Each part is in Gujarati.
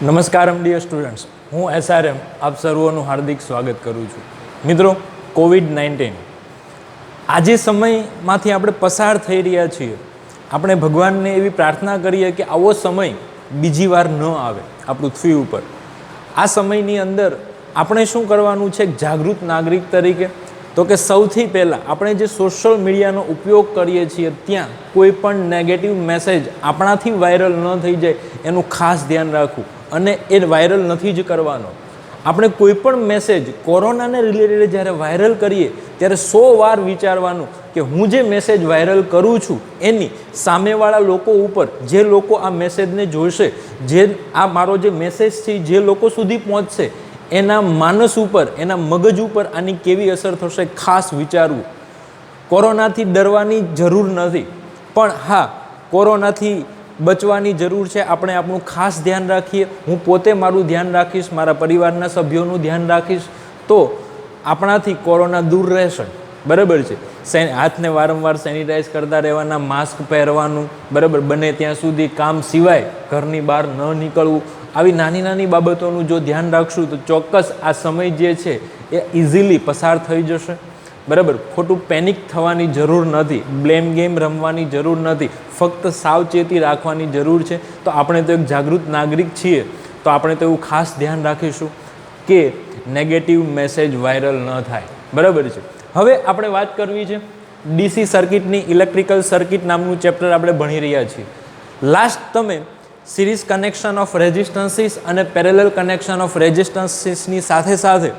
નમસ્કાર ડિયર સ્ટુડન્ટ્સ, હું SRM આપ સર્વોનું હાર્દિક સ્વાગત કરું છું. મિત્રો, કોવિડ-19 આજે સમયમાંથી આપણે પસાર થઈ રહ્યા છીએ. આપણે ભગવાનને એવી પ્રાર્થના કરીએ કે આવો સમય બીજી વાર ન આવે આ પૃથ્વી ઉપર. આ સમયની અંદર આપણે શું કરવાનું છે જાગૃત નાગરિક તરીકે? તો કે સૌથી પહેલાં આપણે જે સોશિયલ મીડિયાનો ઉપયોગ કરીએ છીએ ત્યાં કોઈ પણ નેગેટિવ મેસેજ આપણાથી વાયરલ ન થઈ જાય એનું ખાસ ધ્યાન રાખવું. અને એ વાયરલ નથી જ કરવાનો. આપણે કોઈ પણ મેસેજ કોરોનાને રિલેટેડ જ્યારે વાયરલ કરીએ ત્યારે 100 વાર વિચારવાનું કે હું જે મેસેજ વાયરલ કરું છું એની સામેવાળા લોકો ઉપર, જે લોકો આ મેસેજને જોશે, જે આ મારો જે મેસેજ છે જે લોકો સુધી પહોંચશે, એના માનસ ઉપર, એના મગજ ઉપર આની કેવી અસર થશે ખાસ વિચારવું. કોરોનાથી ડરવાની જરૂર નથી, પણ હા, કોરોનાથી બચવાની જરૂર છે. આપણે આપણું ખાસ ધ્યાન રાખીએ. હું પોતે મારું ધ્યાન રાખીશ, મારા પરિવારના સભ્યોનું ધ્યાન રાખીશ, તો આપણાથી કોરોના દૂર રહેશે. બરાબર છે. હાથને વારંવાર સેનિટાઈઝ કરતા રહેવાના, માસ્ક પહેરવાનું, બરાબર, બને ત્યાં સુધી કામ સિવાય ઘરની બહાર ન નીકળવું. આવી નાની નાની બાબતોનું જો ધ્યાન રાખશું તો ચોક્કસ આ સમય જે છે એ ઇઝીલી પસાર થઈ જશે. બરાબર, ખોટું પેનિક થવાની જરૂર નથી, બ્લેમ ગેમ રમવાની જરૂર નથી, ફક્ત સાવચેતી રાખવાની જરૂર છે. તો આપણે તો એક જાગૃત નાગરિક છીએ, તો આપણે તો એવું ખાસ ધ્યાન રાખીશું કે નેગેટિવ મેસેજ વાયરલ ન થાય. બરાબર છે. હવે આપણે વાત કરવી છે DC સર્કિટની. ઇલેક્ટ્રિકલ સર્કિટ નામનું ચેપ્ટર આપણે ભણી રહ્યા છીએ. લાસ્ટ તમે સિરીઝ કનેક્શન ઓફ રેઝિસ્ટન્સીસ અને પેરેલલ કનેક્શન ઓફ રેઝિસ્ટન્સીસની સાથે સાથે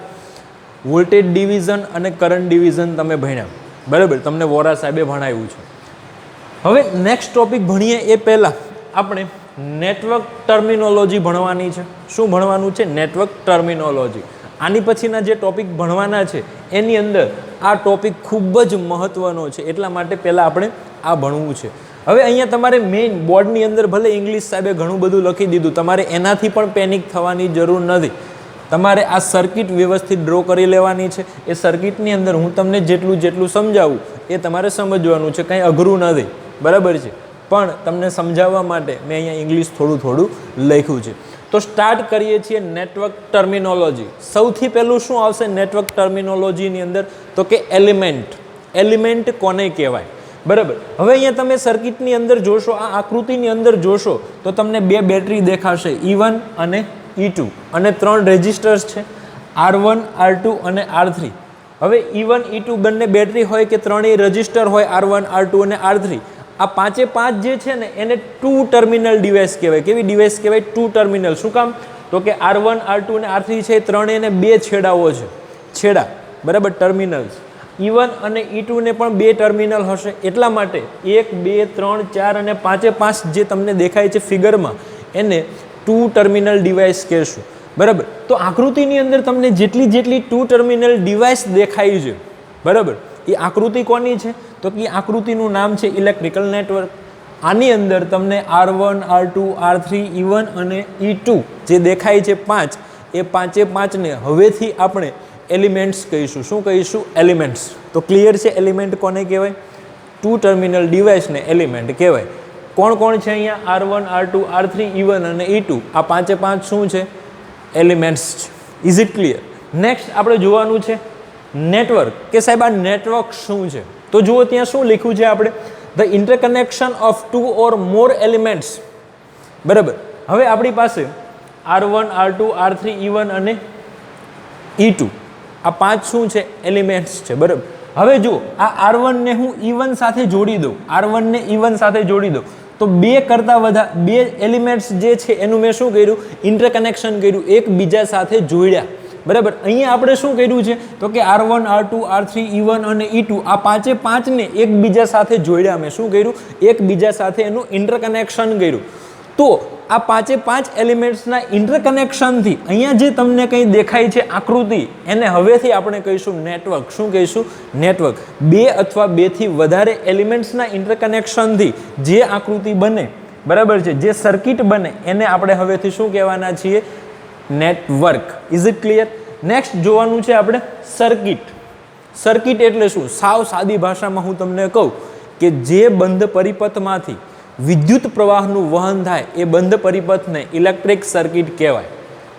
વોલ્ટેજ ડિવિઝન અને કરંટ ડિવિઝન તમે ભણ્યા. બરાબર, તમને વોરા સાહેબે ભણાવ્યું છે. હવે નેક્સ્ટ ટોપિક ભણીએ એ પહેલાં આપણે નેટવર્ક ટર્મિનોલોજી ભણવાની છે. શું ભણવાનું છે? Network terminology. આની પછીના જે ટોપિક ભણવાના છે એની અંદર આ ટોપિક ખૂબ જ મહત્ત્વનો છે, એટલા માટે પહેલાં આપણે આ ભણવું છે. હવે અહીંયા તમારે મેઇન બોર્ડની અંદર ભલે ઇંગ્લિશ સાહેબે ઘણું બધું લખી દીધું, તમારે એનાથી પણ પેનિક થવાની જરૂર નથી. તમારે આ સર્કિટ વ્યવસ્થિત ડ્રો કરી લેવાની છે. એ સર્કિટની અંદર હું તમને જેટલું સમજાવું એ તમારે સમજવાનું છે, કંઈ અઘરું નથી. બરાબર છે. પણ તમને સમજાવવા માટે મેં અહીંયા ઇંગ્લિશ થોડું લખ્યું છે. તો સ્ટાર્ટ કરીએ છીએ નેટવર્ક ટર્મિનોલોજી. સૌથી પહેલું શું આવશે નેટવર્ક ટર્મિનોલોજીની અંદર? તો કે એલિમેન્ટ. એલિમેન્ટ કોને કહેવાય? બરાબર. હવે અહીંયા તમે સર્કિટની અંદર જોશો, આ આકૃતિની અંદર જોશો તો તમને 2 બેટરી દેખાશે, E1 અને E2, અને 3 રેઝિસ્ટર્સ છે, R1, R2 અને R3. હવે E1, E2 બંને બેટરી હોય કે 3 રજિસ્ટર હોય, R1, R2 અને R3. આ 5 જે છે ને એને 2 ટર્મિનલ ડિવાઇસ કહેવાય. કેવી ડિવાઇસ કહેવાય? 2 ટર્મિનલ. શું કામ? તો કે R1, R2 અને R3 છે એ ત્રણેયને 2 છેડાઓ છે, છેડા. બરાબર, ટર્મિનલ્સ. E1 અને E2 ને પણ 2 ટર્મિનલ હશે. એટલા માટે 1, 2, 3, 4 અને 5 જે તમને દેખાય છે ફિગરમાં, એને 2 ટર્મિનલ ડિવાઇસ કહેશું. બરાબર. તો આકૃતિની અંદર તમને જેટલી 2 ટર્મિનલ ડિવાઇસ દેખાય છે, બરાબર, એ આકૃતિ કોની છે? તો કે આકૃતિનું નામ છે ઇલેક્ટ્રિકલ નેટવર્ક. આની અંદર તમને R1, R2, R3, E1 અને E2 જે દેખાય છે 5, એ 5ને હવેથી આપણે એલિમેન્ટ્સ કહીશું. શું કહીશું? એલિમેન્ટ્સ. તો ક્લિયર છે એલિમેન્ટ કોને કહેવાય? 2 ટર્મિનલ ડિવાઇસને એલિમેન્ટ કહેવાય. કોણ છે અહીંયા? R1, R2, R3, E1 અને E2. આ 5 શું છે? એલિમેન્ટ્સ છે. Is it clear? નેક્સ્ટ આપણે જોવાનું છે નેટવર્ક. કે સાહેબ આ નેટવર્ક શું છે? તો જુઓ ત્યાં શું લખ્યું છે આપણે? The interconnection of 2 or more elements. બરાબર. હવે આપણી પાસે R1, R2, R3, E1 અને E2, આ 5 શું છે? એલિમેન્ટ્સ છે. બરાબર. હવે જુઓ, આ R1 ને હું E1 સાથે જોડી દઉં, R1 ને E1 સાથે જોડી દઉં તો 2 કરતાં વધારે 2 એલિમેન્ટ્સ જે છે એનું મેં શું કર્યું? ઇન્ટરકનેક્શન કર્યું, એકબીજા સાથે જોડ્યા. બરાબર. અહીંયા આપણે શું કર્યું છે? તો કે R1, R2, R3, E1 અને E2 આ 5ને એકબીજા સાથે જોડ્યા. મેં શું કર્યું? એકબીજા સાથે એનું ઇન્ટરકનેક્શન કર્યું. તો આ 5 એલિમેન્ટ્સના ઇન્ટરકનેક્શનથી અહીંયા જે તમને કંઈ દેખાય છે આકૃતિ, એને હવેથી આપણે કહીશું નેટવર્ક. શું કહીશું? નેટવર્ક. 2 અથવા 2 થી વધારે એલિમેન્ટ્સના ઇન્ટરકનેક્શનથી જે આકૃતિ બને, બરાબર છે, જે સર્કિટ બને, એને આપણે હવેથી શું કહેવાના છીએ? Network. Is it clear? Next જોવાનું છે આપણે સર્કિટ. સર્કિટ એટલે શું? સાવ સાદી ભાષામાં હું તમને કહું કે જે બંધ પરિપથમાંથી વિદ્યુત પ્રવાહનું વહન થાય એ બંધ પરિપથને ઇલેક્ટ્રિક સર્કિટ કહેવાય.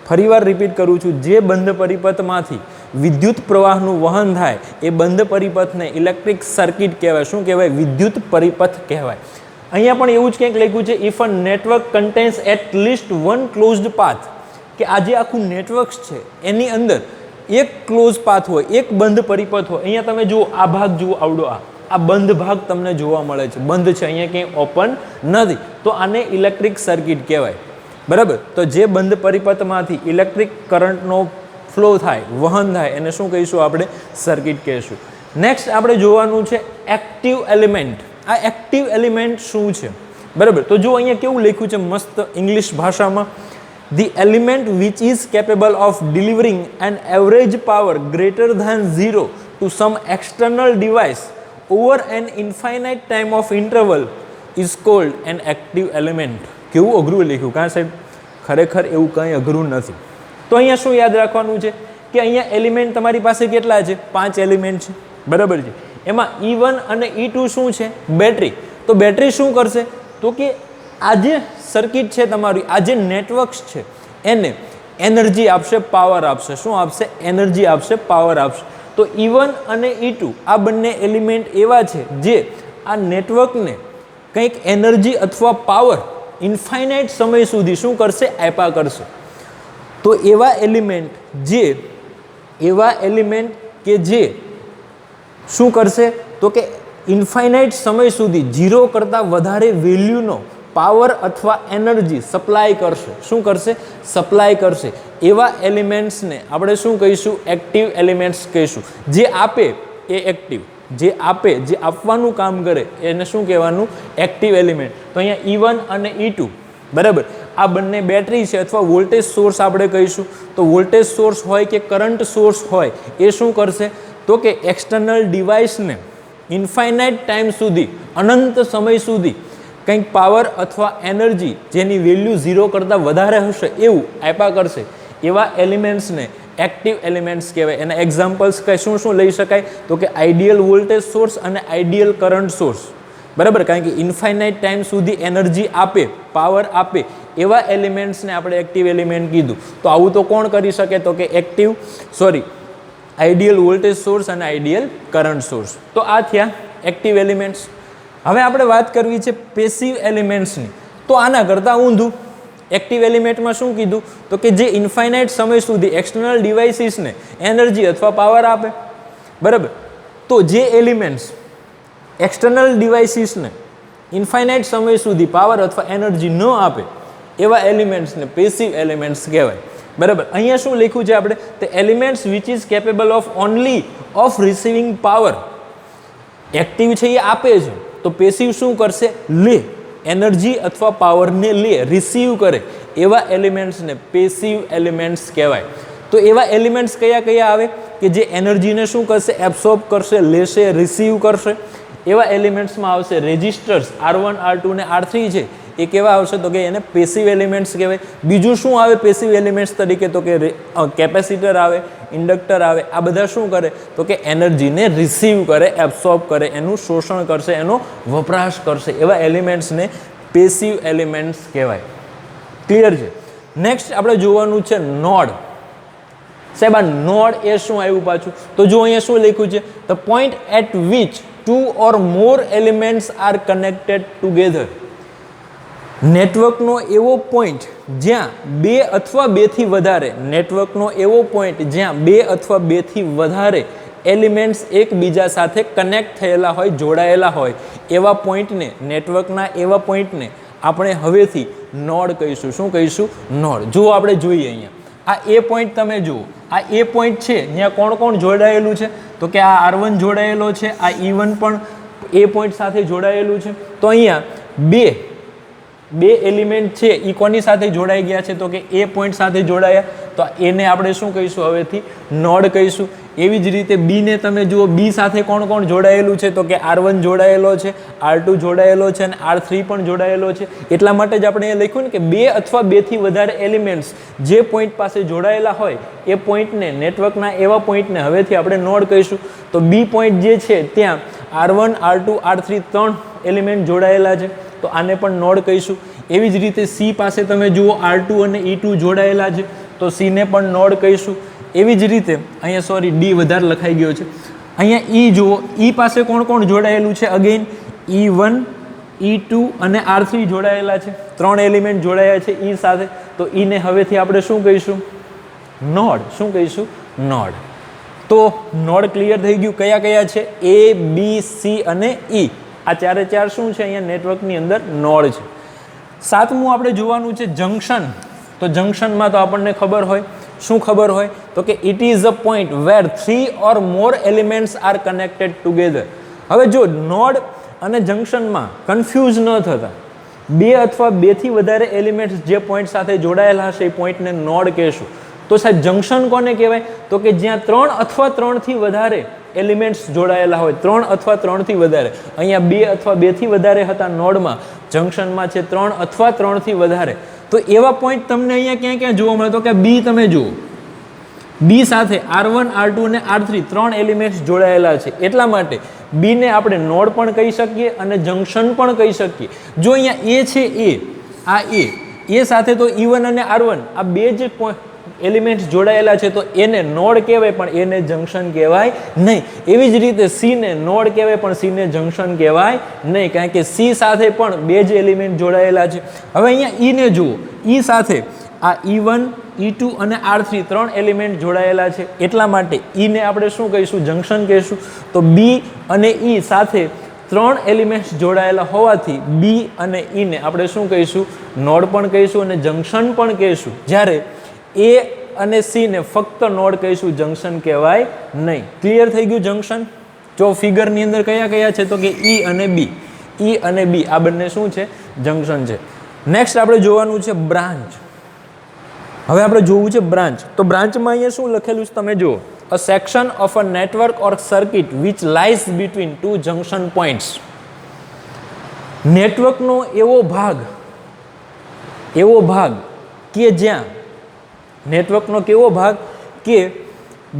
ફરીવાર રિપીટ કરું છું, જે બંધ પરિપથમાંથી વિદ્યુત પ્રવાહનું વહન થાય એ બંધ પરિપથને ઇલેક્ટ્રિક સર્કિટ કહેવાય. શું કહેવાય? વિદ્યુત પરિપથ કહેવાય. અહીંયા પણ એવું જ કંઈક લખ્યું છે, if a network contains at least one closed path, કે આ જે આખું નેટવર્ક છે એની અંદર એક ક્લોઝ પાથ હોય, એક બંધ પરિપથ હોય. અહીંયા તમે જુઓ, આ ભાગ જુઓ, આવડો આ બંધ ભાગ તમને જોવા મળે છે, બંધ છે, અહીંયા ક્યાંય ઓપન નથી, તો આને ઇલેક્ટ્રિક સર્કિટ કહેવાય. બરાબર? તો જે બંધ પરિપથમાંથી ઇલેક્ટ્રિક કરંટનો ફ્લો થાય, વહન થાય, એને શું કહીશું આપણે? સર્કિટ કહીશું. નેક્સ્ટ આપણે જોવાનું છે એક્ટિવ એલિમેન્ટ. આ એક્ટિવ એલિમેન્ટ શું છે? બરાબર? તો જો અહીંયા કેવું લખ્યું છે મસ્ત ઇંગ્લિશ ભાષામાં, the element which is capable of delivering an average power greater than 0 to some external device over an infinite time of interval is called an active element. કેવું અઘરું લખ્યું કાં સાહેબ? ખરેખર એવું કંઈ અઘરું નથી. તો અહીંયા શું યાદ રાખવાનું છે કે અહીંયા એલિમેન્ટ તમારી પાસે કેટલા છે? 5 એલિમેન્ટ છે. બરાબર છે? એમાં E1 અને E2 શું છે? બેટરી. તો બેટરી શું કરશે? તો કે આ જે સર્કિટ છે તમારી, આ જે નેટવર્ક્સ છે એને એનર્જી આપશે, પાવર આપશે. શું આપશે? એનર્જી આપશે, પાવર આપશે. તો E1 અને E2 આ બંને એલિમેન્ટ એવા છે જે આ નેટવર્કને કંઈક એનર્જી અથવા પાવર ઇન્ફાઇનાઇટ સમય સુધી શું કરશે? આપ્યા કરશે. તો એવા એલિમેન્ટ કે જે શું કરશે? તો કે ઇન્ફાઇનાઇટ સમય સુધી 0 કરતાં વધારે વેલ્યુનો પાવર અથવા એનર્જી સપ્લાય કરશે. શું કરશે? સપ્લાય કરશે. એવા એલિમેન્ટ્સને આપણે શું કહીશું? એક્ટિવ એલિમેન્ટ્સ કહીશું. જે આપે એ એક્ટિવ, જે આપે, જે આપવાનું કામ કરે એને શું કહેવાનું? Active element. તો અહીંયા E1 અને E2, બરાબર, આ બંને બેટરી છે અથવા વોલ્ટેજ સોર્સ આપણે કહીશું. તો વોલ્ટેજ સોર્સ હોય કે કરંટ સોર્સ હોય એ શું કરશે? તો કે એક્સટર્નલ ડિવાઇસને ઇન્ફાઇનાઇટ ટાઈમ સુધી, અનંત સમય સુધી કંઈક પાવર અથવા એનર્જી જેની વેલ્યુ 0 કરતાં વધારે હશે એવું આપ્યા કરશે. એવા એલિમેન્ટ્સને એક્ટિવ એલિમેન્ટ્સ કહેવાય. એના એક્ઝામ્પલ્સ શું શું લઈ શકાય? તો કે આઈડિયલ વોલ્ટેજ સોર્સ અને આઈડિયલ કરંટ સોર્સ. બરાબર? કારણ કે ઇન્ફાઇનાઇટ ટાઈમ સુધી એનર્જી આપે, પાવર આપે, એવા એલિમેન્ટ્સને આપણે એક્ટિવ એલિમેન્ટ કીધું. તો આવું તો કોણ કરી શકે? તો કે આઈડિયલ વોલ્ટેજ સોર્સ અને આઈડિયલ કરંટ સોર્સ. તો આ થયા એક્ટિવ એલિમેન્ટ્સ. હવે આપણે વાત કરવી છે પેસિવ એલિમેન્ટ્સની. તો આના કરતાં ઊંધું. એક્ટિવ એલિમેન્ટમાં શું કીધું? તો કે જે ઇન્ફાઇનાઇટ સમય સુધી એક્સટર્નલ ડિવાઇસીસને એનર્જી અથવા પાવર આપે. બરાબર? તો જે એલિમેન્ટ્સ એક્સટર્નલ ડિવાઇસીસને ઇન્ફાઇનાઇટ સમય સુધી પાવર અથવા એનર્જી ન આપે એવા એલિમેન્ટ્સને પેસિવ એલિમેન્ટ્સ કહેવાય. બરાબર? અહીંયા શું લખ્યું છે આપણે? તો elements which is capable of only of receiving power. Active છે એ આપે છે, તો પેસિવ શું કરશે? લે, એનર્જી અથવા પાવરને લે, રિસીવ કરે. એવા એલિમેન્ટ્સને પેસિવ એલિમેન્ટ્સ કહેવાય. તો એવા એલિમેન્ટ્સ કયા કયા આવે? કે જે એનર્જીને શું કરશે? એબ્સોર્બ કરશે, લેશે, રિસીવ કરશે. એવા એલિમેન્ટ્સમાં આવશે રેઝિસ્ટર્સ R1, R2 ને R3 છે એ કેવા આવશે? તો કે એને પેસિવ એલિમેન્ટ્સ કહેવાય. બીજું શું આવે પેસિવ એલિમેન્ટ્સ તરીકે? તો કે કેપેસિટર આવે, ઇન્ડક્ટર આવે. આ બધા શું કરે? તો કે એનર્જીને રિસીવ કરે, એબ્સોર્બ કરે, એનું શોષણ કરશે, એનો વપરાશ કરશે. એવા એલિમેન્ટ્સને પેસિવ એલિમેન્ટ્સ કહેવાય. ક્લિયર છે? નેક્સ્ટ આપણે જોવાનું છે નોડ. સાહેબ આ નોડ એ શું આવ્યું પાછું? તો જો અહીંયા શું લખ્યું છે? The point eight which 2 or more elements are connected together. નેટવર્કનો એવો પોઈન્ટ જ્યાં 2 અથવા 2 થી વધારે, નેટવર્કનો એવો પોઈન્ટ જ્યાં 2 અથવા 2 થી વધારે એલિમેન્ટ્સ એકબીજા સાથે કનેક્ટ થયેલા હોય, જોડાયેલા હોય, એવા પોઈન્ટને, નેટવર્કના એવા પોઈન્ટને આપણે હવેથી નોડ કહીશું. શું કહીશું? નોડ. જો આપણે જોઈએ અહીંયા આ એ પોઈન્ટ તમે જુઓ, આ એ પોઈન્ટ છે ત્યાં કોણ કોણ જોડાયેલું છે? તો કે આ R1 જોડાયેલો છે, આ E1 પણ એ પોઈન્ટ સાથે જોડાયેલું છે. તો અહીંયા બે એલિમેન્ટ છે એ કોની સાથે જોડાઈ ગયા છે? તો કે એ પોઈન્ટ સાથે જોડાયા. તો એને આપણે શું કહીશું? હવેથી નોડ કહીશું. એવી જ રીતે બી ને તમે જુઓ, બી સાથે કોણ કોણ જોડાયેલું છે? તો કે R1 જોડાયેલો છે, R2 જોડાયેલો છે અને R3 પણ જોડાયેલો છે. એટલા માટે જ આપણે એ લખ્યું ને કે 2 અથવા 2 થી વધારે એલિમેન્ટ્સ જે પોઈન્ટ પાસે જોડાયેલા હોય એ પોઈન્ટને, નેટવર્કના એવા પોઈન્ટને હવેથી આપણે નોડ કહીશું. તો બી પોઈન્ટ જે છે ત્યાં R1, R2, R3 3 એલિમેન્ટ જોડાયેલા છે. તો આને પણ નોડ કહીશું. એવી જ રીતે સી પાસે તમે જુઓ R2 અને E2 જોડાયેલા છે તો સીને પણ નોડ કહીશું. એવી જ રીતે અહીંયા સોરી ડી વધારે લખાઈ ગયો છે. અહીંયા ઈ જુઓ, ઈ પાસે કોણ કોણ જોડાયેલું છે? અગેન E1 E2 અને R3 જોડાયેલા છે. 3 એલિમેન્ટ જોડાયા છે ઈ સાથે. તો ઈને હવેથી આપણે શું કહીશું? નોડ. શું કહીશું? નોડ. તો નોડ ક્લિયર થઈ ગયું. કયા કયા છે? A B C અને E. આ ચારે ચાર શું છે? અહીંયા નેટવર્કની અંદર નોડ છે. સાતમું આપણે જોવાનું છે જંક્શન. તો જંક્શનમાં તો આપણને ખબર હોય. શું ખબર હોય? તો કે it is a point where 3 or more elements are connected together. હવે જો નોડ અને જંક્શનમાં કન્ફ્યુઝ ન થતા, બે અથવા બેથી વધારે એલિમેન્ટ્સ જે પોઈન્ટ સાથે જોડાયેલા હશે એ પોઈન્ટને નોડ કહેશું. તો સાહેબ જંક્શન કોને કહેવાય? તો કે જ્યાં 3 અથવા 3થી વધારે એલિમેન્ટ્સ જોડાયેલા હોય. 3 અથવા 3થી વધારે. અહીંયા 2 અથવા 2થી વધારે હતા નોડમાં. જંક્શનમાં છે 3 અથવા 3થી વધારે. તો એવા પોઈન્ટ તમને અહીંયા ક્યાં ક્યાં જોવા મળે? તો કે બી તમે જુઓ, બી સાથે R1 R2 અને R3 3 એલિમેન્ટ્સ જોડાયેલા છે. એટલા માટે બીને આપણે નોડ પણ કહી શકીએ અને જંક્શન પણ કહી શકીએ. જો અહીંયા એ છે આ એ સાથે તો E1 અને R1 આ બે જ એલિમેન્ટ્સ જોડાયેલા છે તો એને નોડ કહેવાય પણ એને જંક્શન કહેવાય નહીં. એવી જ રીતે સીને નોડ કહેવાય પણ સીને જંક્શન કહેવાય નહીં, કારણ કે સી સાથે પણ બે જ એલિમેન્ટ જોડાયેલા છે. હવે અહીંયા ઈને જુઓ, ઈ સાથે આ E1 E2 અને R3 3 એલિમેન્ટ જોડાયેલા છે. એટલા માટે ઈને આપણે શું કહીશું? જંક્શન કહીશું. તો બી અને ઈ સાથે 3 એલિમેન્ટ્સ જોડાયેલા હોવાથી બી અને ઈને આપણે શું કહીશું? નોડ પણ કહીશું અને જંક્શન પણ કહીશું. જ્યારે એ અને સી ને ફક્ત નોડ કહીશું, જંક્શન કહેવાય નહીં. ક્લિયર થઈ ગયું જંક્શન? જો ફિગરની અંદર કયા કયા છે? તો કે ઈ અને બી. ઈ અને બી આ બંને શું છે? જંક્શન છે. નેક્સ્ટ આપણે જોવાનું છે બ્રાન્ચ. હવે આપણે જોવું છે બ્રાન્ચ. તો બ્રાન્ચમાં અહીંયા શું લખેલું છે તમે જુઓ, a section of a network or circuit which lies between two junction points. નેટવર્કનો એવો ભાગ કે જ્યાં નેટવર્કનો કેવો ભાગ કે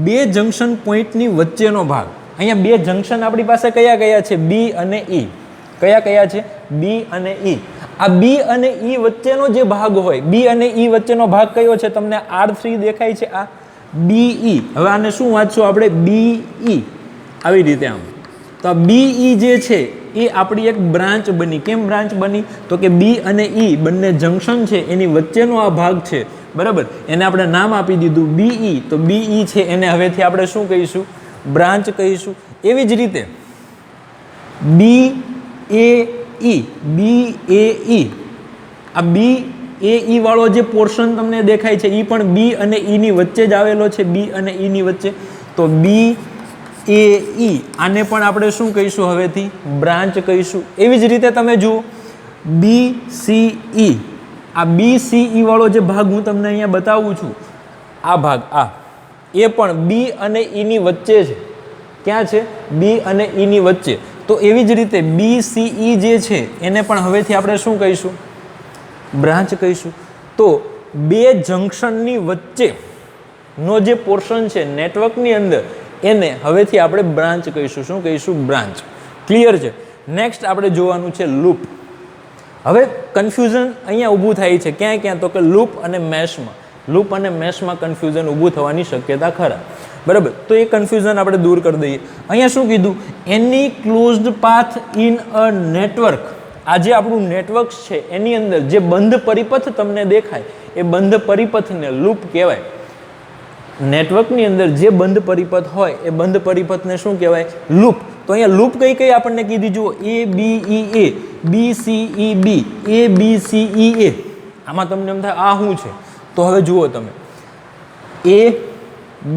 બે જંક્શન પોઈન્ટની વચ્ચેનો ભાગ. અહીંયા બે જંક્શન આપણી પાસે કયા કયા છે? બી અને ઈ. કયા કયા છે? બી અને ઈ. આ બી અને ઈ વચ્ચેનો જે ભાગ હોય, બી અને ઈ વચ્ચેનો ભાગ કયો છે? તમને R3 દેખાય છે, આ BE. હવે આને શું વાંચશું આપણે? BE. આવી રીતે આમ. તો આ BE જે છે એ આપણી એક બ્રાન્ચ બની. કેમ બ્રાન્ચ બની? તો કે બી અને ઈ બંને જંક્શન છે એની વચ્ચેનો આ ભાગ છે, બરાબર. એને આપણે નામ આપી દીધું BE. તો BE છે એને હવેથી આપણે શું કહીશું? બ્રાન્ચ કહીશું. એવી જ રીતે BAE. આ BAE વાળો જે પોર્શન તમને દેખાય છે એ પણ બી અને ઈની વચ્ચે જ આવેલો છે. બી અને ઈની વચ્ચે. તો BAE આને પણ આપણે શું કહીશું હવેથી? બ્રાન્ચ કહીશું. એવી જ રીતે તમે જુઓ BCE. આ BCE વાળો જે ભાગ હું તમને અહીંયા બતાવું છું, આ ભાગ એ પણ બી અને ઈની વચ્ચે છે. ક્યાં છે? બી અને ઈની વચ્ચે. તો એવી જ રીતે BCE જે છે એને પણ હવેથી આપણે શું કહીશું? બ્રાન્ચ કહીશું. તો બે જંક્શનની વચ્ચેનો જે પોર્શન છે નેટવર્કની અંદર એને હવેથી આપણે બ્રાન્ચ કહીશું. શું કહીશું? બ્રાન્ચ. ક્લિયર છે? નેક્સ્ટ આપણે જોવાનું છે લૂપ. હવે કન્ફ્યુઝન અહીંયા ઊભું થાય છે ક્યાં ક્યાં? તો કે લૂપ અને મેશમાં. લૂપ અને મેશમાં કન્ફ્યુઝન ઊભું થવાની શક્યતા ખરા, બરાબર. તો એ કન્ફ્યુઝન આપણે દૂર કરી દઈએ. અહીંયા શું કીધું? એની closed path in a network. આ જે આપણું નેટવર્ક છે એની અંદર જે બંધ પરિપથ તમને દેખાય એ બંધ પરિપથને લૂપ કહેવાય. નેટવર્કની અંદર જે બંધ પરિપથ હોય એ બંધ પરિપથને શું કહેવાય? લૂપ. તો અહીંયા લૂપ કઈ કઈ આપણને કીધી જુઓ, ABEA, BCEB, ABCEA. આમાં તમને એમ થાય આ શું છે? તો હવે જુઓ તમે, A,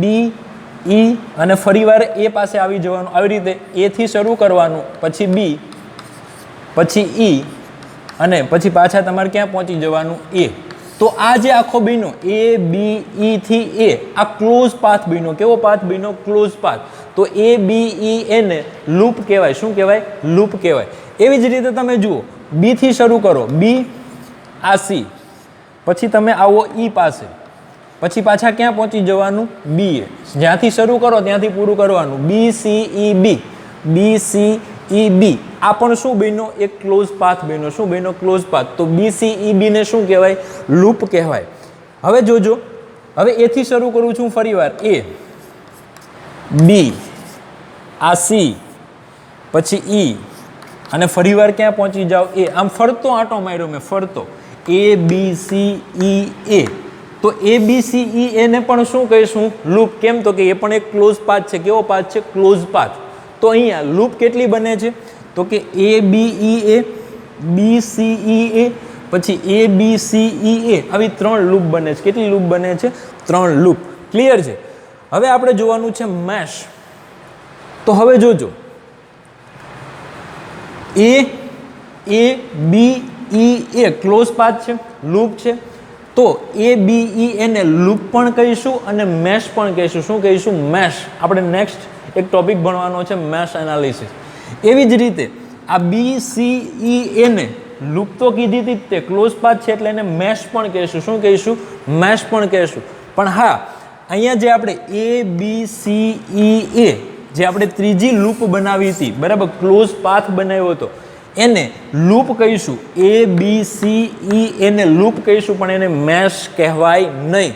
B, E અને ફરીવાર A પાસે આવી જવાનું. આવી રીતે A થી શરૂ કરવાનું, પછી B, પછી E અને પછી પાછા તમારે ક્યાં પહોંચી જવાનું? A. તો આ જે આખો બન્યો ABE થી A, આ ક્લોઝ પાથ બન્યો. કેવો પાથ બન્યો? Closed path. તો ABE ને લૂપ કહેવાય. શું કહેવાય? લૂપ કહેવાય. એવી જ રીતે તમે જુઓ, B થી શરૂ કરો, B, આ C, પછી તમે આવો E પાસે, પછી પાછા ક્યાં પહોંચી જવાનું? BA. જ્યાંથી શરૂ કરો ત્યાંથી પૂરું કરવાનું. BCEB, BCEA, ઈ બી આ પણ શું બન્યો? એક ક્લોઝ પાથ બન્યો. શું બન્યો? Closed path. તો બી સી ઈ બી ને શું કહેવાય? લૂપ કહેવાય. હવે જોજો, હવે એથી શરૂ કરું છું ફરીવાર. એ બી, આ સી, પછી ઈ, અને ફરીવાર ક્યાં પહોંચી જાઓ? એ. આમ ફરતો આંટો માર્યો મેં, ફરતો. એ બી સી ઈ એ. તો એ બી સી ઈ એ ને પણ શું કહીશું? લૂપ. કેમ? તો કે એ પણ એક ક્લોઝ પાથ છે. કેવો પાથ છે? Closed path. તો અહીંયા લૂપ કેટલી બને છે? તો કે એ બી ઈ એ, બી સી ઈ એ, પછી એ બી સી ઈ એ, આવી 3 લૂપ બને છે. કેટલી લૂપ બને છે? 3 લૂપ. ક્લિયર છે? હવે આપણે જોવાનું છે મેશ. તો હવે જોજો, એ બી ઈ એ ક્લોઝ પાથ છે, લૂપ છે. તો એ બી ઈ એને લૂપ પણ કહીશું અને મેશ પણ કહીશું. શું કહીશું? મેશ. આપણે નેક્સ્ટ એક ટોપિક ભણવાનો છે મેશ એનાલિસિસ. એવી જ રીતે આ બી સી ઈ એને લૂપ તો કીધી હતી તે ક્લોઝ પાથ છે એટલે એને મેશ પણ કહીશું. શું કહીશું? મેશ પણ કહીશું. પણ હા, અહીંયા જે આપણે એ બી સી ઈ એ જે આપણે ત્રીજી લૂપ બનાવી હતી, બરાબર, ક્લોઝ પાથ બનાવ્યો હતો, એને લૂપ કહીશું. એ બી સી ઈ એને લૂપ કહીશું, પણ એને મેશ કહેવાય નહીં.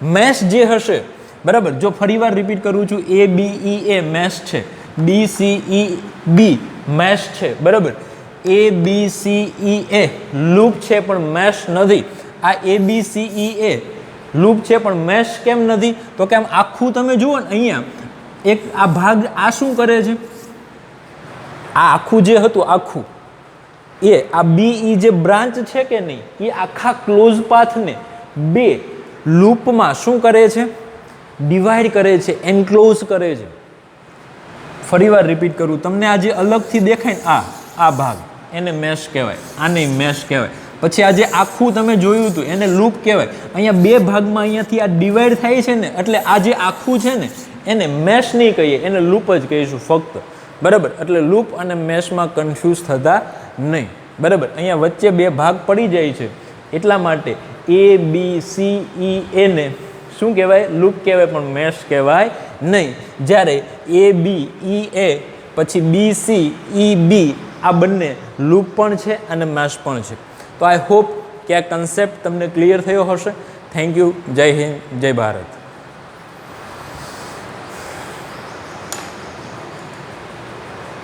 મેશ જે હશે, બરાબર, જો ફરીવાર રિપીટ કરું છું, એ બી ઈ એ મેશ છે, બી સી ઈ બી મેશ છે, બરાબર. એ બી સી ઈ એ લૂપ છે પણ મેશ નથી. આ એ બી સી ઈ એ લૂપ છે પણ મેશ કેમ નથી? તો કે આમ આખું તમે જુઓ ને, અહીંયા એક આ ભાગ આ શું કરે છે? આ આખું જે હતું આખું, એ આ બી ઈ જે બ્રાન્ચ છે કે નહીં, એ આખા ક્લોઝ પાથને 2 લૂપમાં શું કરે છે? ડિવાઈડ કરે છે, એન્ક્લોઝ કરે છે. ફરીવાર રિપીટ કરું, તમને આ જે અલગથી દેખાય ને, આ ભાગ, એને મેશ કહેવાય, આને મેશ કહેવાય. પછી આ જે આખું તમે જોયું હતું એને લૂપ કહેવાય. અહીંયા 2 ભાગમાં અહીંયાથી આ ડિવાઈડ થાય છે ને, એટલે આ જે આખું છે ને એને મેશ નહીં કહીએ, એને લૂપ જ કહીશું ફક્ત, બરાબર. એટલે લૂપ અને મેશમાં કન્ફ્યુઝ થતા નહીં, બરાબર. અહીંયા વચ્ચે 2 ભાગ પડી જાય છે, એટલા માટે એ બી સી ઈ એને શું કહેવાય? લૂપ કહેવાય, પણ મેશ કહેવાય નહીં. જ્યારે એ બી ઈ એ પછી બી સી ઈ બી આ બંને લૂપ પણ છે અને મેશ પણ છે. તો આઈ હોપ કે આ કન્સેપ્ટ તમને ક્લિયર થયો હશે. Thank you. જય હિન્દ, જય ભારત.